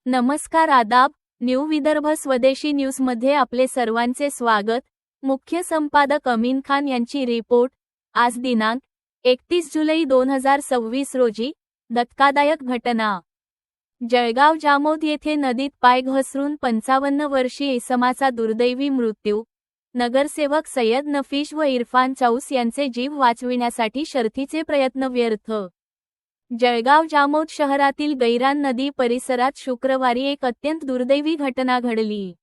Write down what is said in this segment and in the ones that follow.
नमस्कार आदाब, न्यू विदर्भ स्वदेशी न्यूजमध्ये आपले सर्वांचे स्वागत। मुख्य संपादक अमीन खान यांची रिपोर्ट। आज दिनांक 31 जुलै 2026 रोजी धक्कादायक घटना। जळगाव जामोद येथे नदीत पाय घसरून 55 वर्षीय इसमाचा दुर्दैवी मृत्यू। नगरसेवक सय्यद नफीश व इरफान चौस यांचे जीव वाचविण्यासाठी शर्थीचे प्रयत्न व्यर्थ। जळगाव जामोद शहरातील गैरान नदी परिसरात शुक्रवारी एक अत्यंत दुर्दैवी घटना घडली।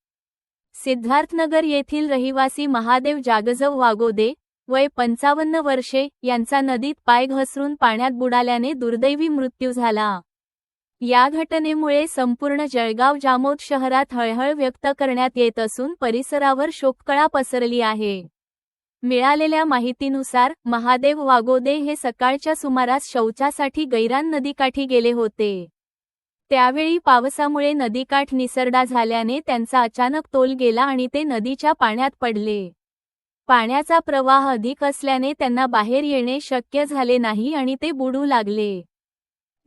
सिद्धार्थनगर येथील रहिवासी महादेव जागजव वागोदे, वय 55 वर्षे, यांचा नदीत पाय घसरून पाण्यात बुडाल्याने दुर्दैवी मृत्यू झाला। या घटनेमुळे संपूर्ण जळगाव जामोद शहरात हळहळ व्यक्त करण्यात येत असून परिसरावर शोककळा पसरली आहे। मिळालेल्या माहितीनुसार महादेव वागोदे हे सकाळच्या सुमारास शौचासाठी गैरान नदीकाठी गेले होते। त्यावेळी पावसामुळे नदीकाठ निसरडा झाल्याने त्यांचा अचानक तोल गेला आणि ते नदीच्या पाण्यात पडले। पाण्याचा प्रवाह अधिक असल्याने त्यांना बाहेर येणे शक्य झाले नाही आणि ते बुडू लागले।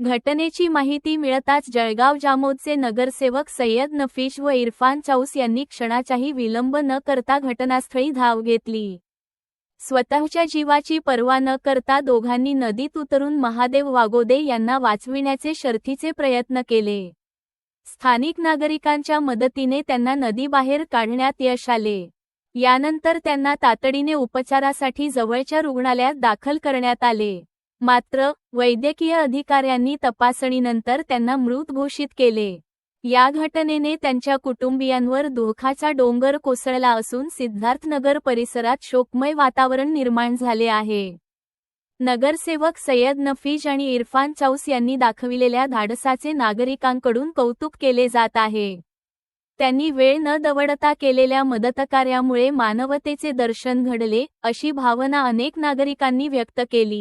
घटनेची माहिती मिळताच जळगाव जामोदचे नगरसेवक सय्यद नफीश व इरफान चौस यांनी क्षणाचाही विलंब न करता घटनास्थळी धाव घेतली। स्वतःच्या जीवाची पर्वा न करता दोघांनी नदीत उतरून महादेव वागोदे यांना वाचविण्याचे शर्थीचे प्रयत्न केले। स्थानिक नागरिकांच्या मदतीने त्यांना नदीबाहेर काढण्यात यश आले। यानंतर त्यांना तातडीने उपचारासाठी जवळच्या रुग्णालयात दाखल करण्यात आले। मात्र वैद्यकीय अधिकाऱ्यांनी तपासणीनंतर त्यांना मृत घोषित केले। या घटनेने त्यांच्या कुटुंबियांवर दुःखाचा डोंगर कोसळला असून सिद्धार्थनगर परिसरात शोकमय वातावरण निर्माण झाले आहे। नगरसेवक सय्यद नफीश आणि इरफान चौस यांनी दाखविलेल्या धाडसाचे नागरिकांकडून कौतुक केले जात आहे। त्यांनी वेळ न दवडता केलेल्या मदतकार्यामुळे मानवतेचे दर्शन घडले, अशी भावना अनेक नागरिकांनी व्यक्त केली।